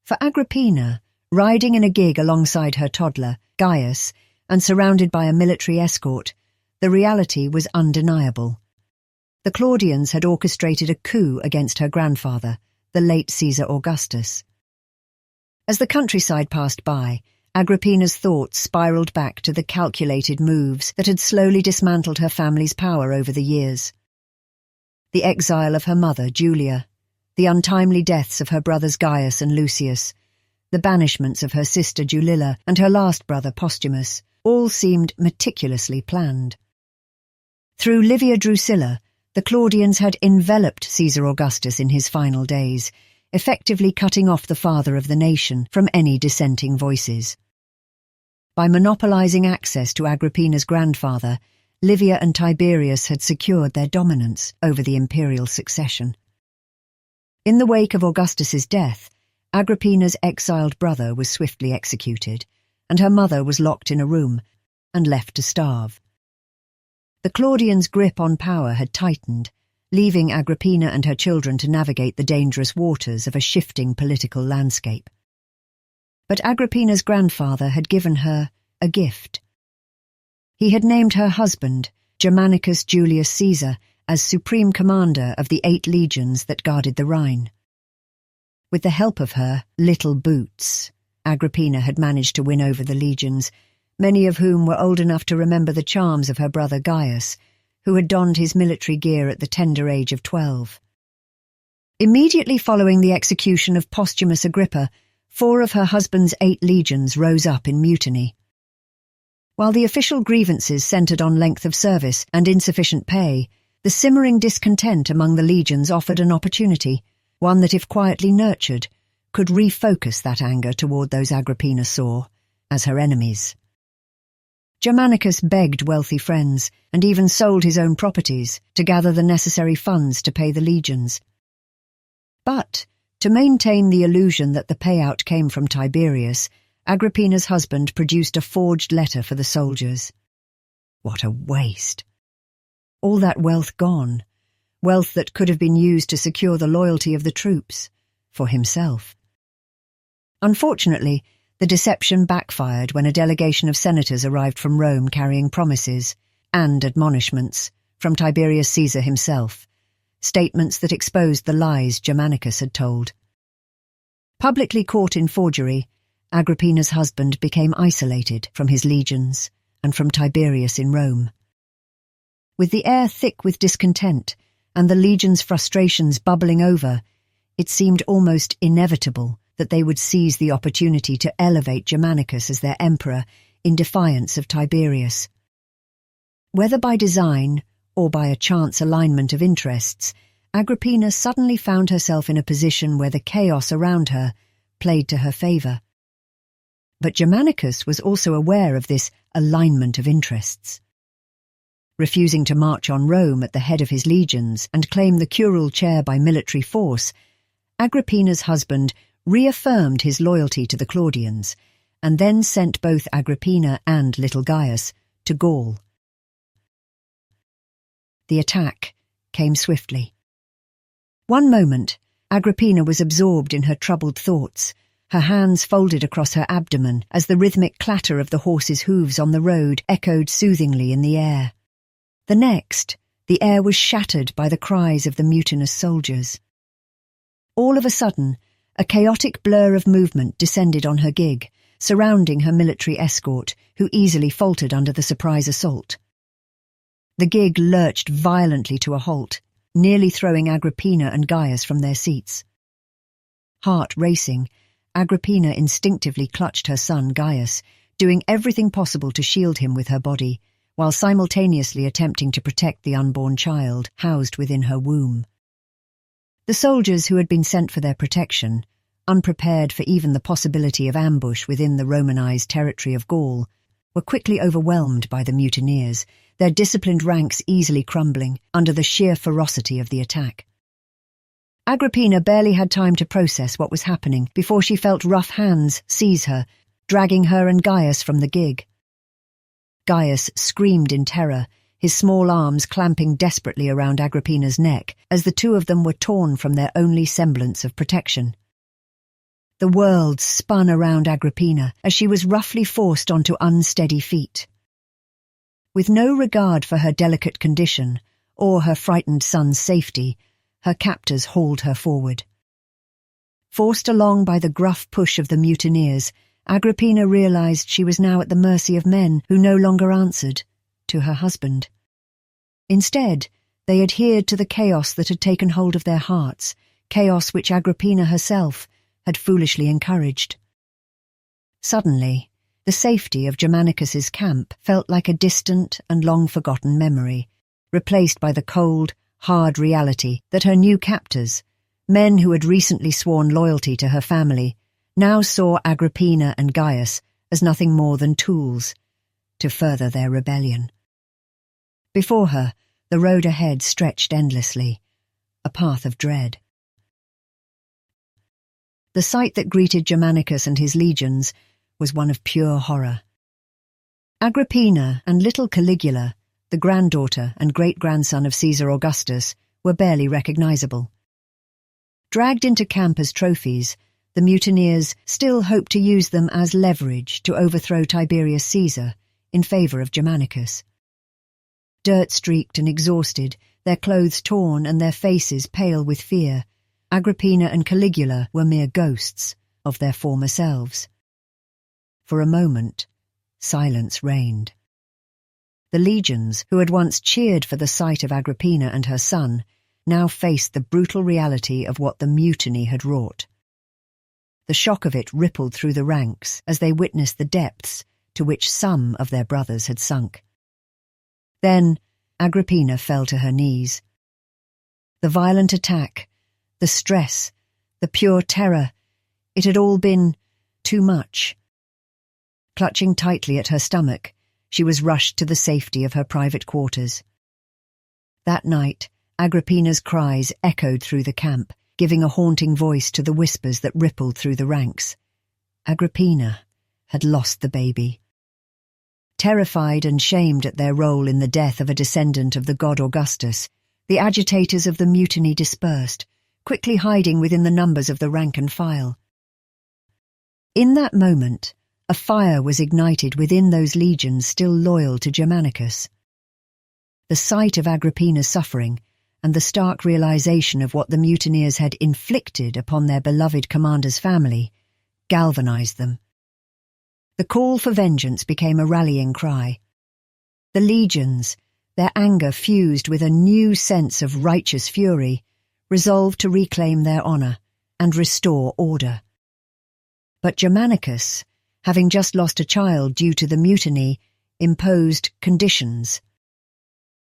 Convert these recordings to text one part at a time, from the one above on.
For Agrippina, riding in a gig alongside her toddler, Gaius, and surrounded by a military escort, the reality was undeniable. The Claudians had orchestrated a coup against her grandfather, the late Caesar Augustus. As the countryside passed by, Agrippina's thoughts spiraled back to the calculated moves that had slowly dismantled her family's power over the years. The exile of her mother, Julia, the untimely deaths of her brothers Gaius and Lucius, the banishments of her sister Julilla and her last brother Postumus, all seemed meticulously planned. Through Livia Drusilla, the Claudians had enveloped Caesar Augustus in his final days, effectively cutting off the father of the nation from any dissenting voices. By monopolizing access to Agrippina's grandfather, Livia and Tiberius had secured their dominance over the imperial succession. In the wake of Augustus's death, Agrippina's exiled brother was swiftly executed, and her mother was locked in a room and left to starve. The Claudians' grip on power had tightened, leaving Agrippina and her children to navigate the dangerous waters of a shifting political landscape. But Agrippina's grandfather had given her a gift. He had named her husband, Germanicus Julius Caesar, as supreme commander of the 8 legions that guarded the Rhine. With the help of her little boots, Agrippina had managed to win over the legions, many of whom were old enough to remember the charms of her brother Gaius, who had donned his military gear at the tender age of 12. Immediately following the execution of Postumus Agrippa, 4 of her husband's 8 legions rose up in mutiny. While the official grievances centred on length of service and insufficient pay, the simmering discontent among the legions offered an opportunity, one that, if quietly nurtured, could refocus that anger toward those Agrippina saw as her enemies. Germanicus begged wealthy friends, and even sold his own properties, to gather the necessary funds to pay the legions. But, to maintain the illusion that the payout came from Tiberius, Agrippina's husband produced a forged letter for the soldiers. What a waste! All that wealth gone, wealth that could have been used to secure the loyalty of the troops, for himself. Unfortunately, the deception backfired when a delegation of senators arrived from Rome carrying promises and admonishments from Tiberius Caesar himself, statements that exposed the lies Germanicus had told. Publicly caught in forgery, Agrippina's husband became isolated from his legions and from Tiberius in Rome. With the air thick with discontent and the legions' frustrations bubbling over, it seemed almost inevitable that they would seize the opportunity to elevate Germanicus as their emperor in defiance of Tiberius. Whether by design or by a chance alignment of interests, Agrippina suddenly found herself in a position where the chaos around her played to her favour. But Germanicus was also aware of this alignment of interests. Refusing to march on Rome at the head of his legions and claim the curule chair by military force, Agrippina's husband reaffirmed his loyalty to the Claudians, and then sent both Agrippina and little Gaius to Gaul. The attack came swiftly. One moment, Agrippina was absorbed in her troubled thoughts, her hands folded across her abdomen as the rhythmic clatter of the horses' hooves on the road echoed soothingly in the air. The next, the air was shattered by the cries of the mutinous soldiers. All of a sudden, a chaotic blur of movement descended on her gig, surrounding her military escort, who easily faltered under the surprise assault. The gig lurched violently to a halt, nearly throwing Agrippina and Gaius from their seats. Heart racing, Agrippina instinctively clutched her son Gaius, doing everything possible to shield him with her body, while simultaneously attempting to protect the unborn child housed within her womb. The soldiers who had been sent for their protection, unprepared for even the possibility of ambush within the Romanized territory of Gaul, were quickly overwhelmed by the mutineers, their disciplined ranks easily crumbling under the sheer ferocity of the attack. Agrippina barely had time to process what was happening before she felt rough hands seize her, dragging her and Gaius from the gig. Gaius screamed in terror, his small arms clamping desperately around Agrippina's neck as the two of them were torn from their only semblance of protection. The world spun around Agrippina as she was roughly forced onto unsteady feet. With no regard for her delicate condition or her frightened son's safety, her captors hauled her forward. Forced along by the gruff push of the mutineers, Agrippina realized she was now at the mercy of men who no longer answered to her husband. Instead, they adhered to the chaos that had taken hold of their hearts, chaos which Agrippina herself had foolishly encouraged. Suddenly, the safety of Germanicus's camp felt like a distant and long-forgotten memory, replaced by the cold, hard reality that her new captors, men who had recently sworn loyalty to her family, now saw Agrippina and Gaius as nothing more than tools to further their rebellion. Before her, the road ahead stretched endlessly, a path of dread. The sight that greeted Germanicus and his legions was one of pure horror. Agrippina and little Caligula, the granddaughter and great-grandson of Caesar Augustus, were barely recognizable. Dragged into camp as trophies, the mutineers still hoped to use them as leverage to overthrow Tiberius Caesar in favor of Germanicus. Dirt-streaked and exhausted, their clothes torn and their faces pale with fear, Agrippina and Caligula were mere ghosts of their former selves. For a moment, silence reigned. The legions, who had once cheered for the sight of Agrippina and her son, now faced the brutal reality of what the mutiny had wrought. The shock of it rippled through the ranks as they witnessed the depths to which some of their brothers had sunk. Then Agrippina fell to her knees. The violent attack, the stress, the pure terror, it had all been too much. Clutching tightly at her stomach, she was rushed to the safety of her private quarters. That night, Agrippina's cries echoed through the camp, giving a haunting voice to the whispers that rippled through the ranks. Agrippina had lost the baby. Terrified and shamed at their role in the death of a descendant of the god Augustus, the agitators of the mutiny dispersed, quickly hiding within the numbers of the rank and file. In that moment, a fire was ignited within those legions still loyal to Germanicus. The sight of Agrippina's suffering and the stark realization of what the mutineers had inflicted upon their beloved commander's family galvanized them. The call for vengeance became a rallying cry. The legions, their anger fused with a new sense of righteous fury, resolved to reclaim their honor and restore order. But Germanicus, having just lost a child due to the mutiny, imposed conditions.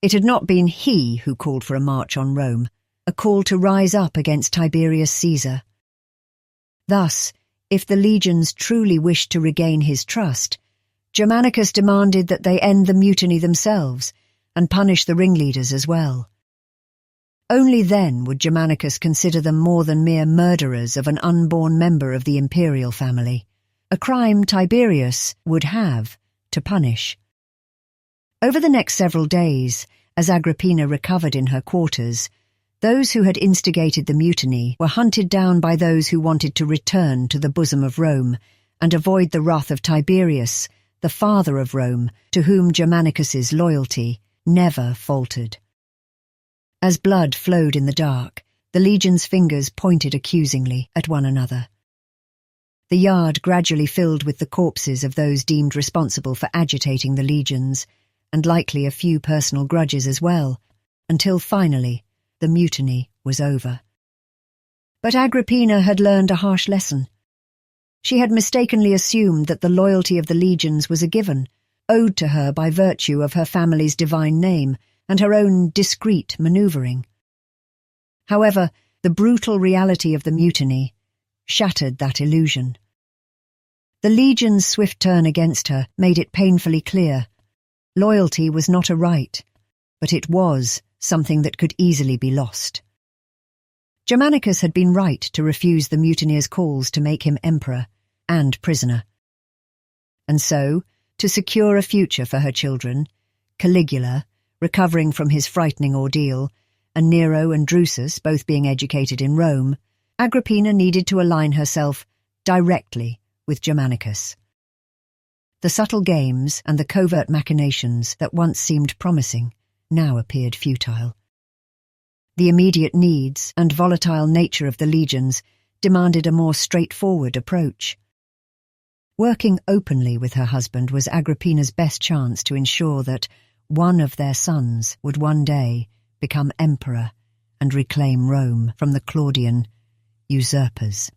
It had not been he who called for a march on Rome, a call to rise up against Tiberius Caesar. Thus, if the legions truly wished to regain his trust, Germanicus demanded that they end the mutiny themselves and punish the ringleaders as well. Only then would Germanicus consider them more than mere murderers of an unborn member of the imperial family, a crime Tiberius would have to punish. Over the next several days, as Agrippina recovered in her quarters, those who had instigated the mutiny were hunted down by those who wanted to return to the bosom of Rome and avoid the wrath of Tiberius, the father of Rome, to whom Germanicus's loyalty never faltered. As blood flowed in the dark, the legions' fingers pointed accusingly at one another. The yard gradually filled with the corpses of those deemed responsible for agitating the legions, and likely a few personal grudges as well, until finally the mutiny was over. But Agrippina had learned a harsh lesson. She had mistakenly assumed that the loyalty of the legions was a given, owed to her by virtue of her family's divine name and her own discreet manoeuvring. However, the brutal reality of the mutiny shattered that illusion. The legion's swift turn against her made it painfully clear. Loyalty was not a right, but it was something that could easily be lost. Germanicus had been right to refuse the mutineers' calls to make him emperor and prisoner. And so, to secure a future for her children, Caligula, recovering from his frightening ordeal, and Nero and Drusus both being educated in Rome, Agrippina needed to align herself directly with Germanicus. The subtle games and the covert machinations that once seemed promising now appeared futile. The immediate needs and volatile nature of the legions demanded a more straightforward approach. Working openly with her husband was Agrippina's best chance to ensure that one of their sons would one day become emperor and reclaim Rome from the Claudian usurpers.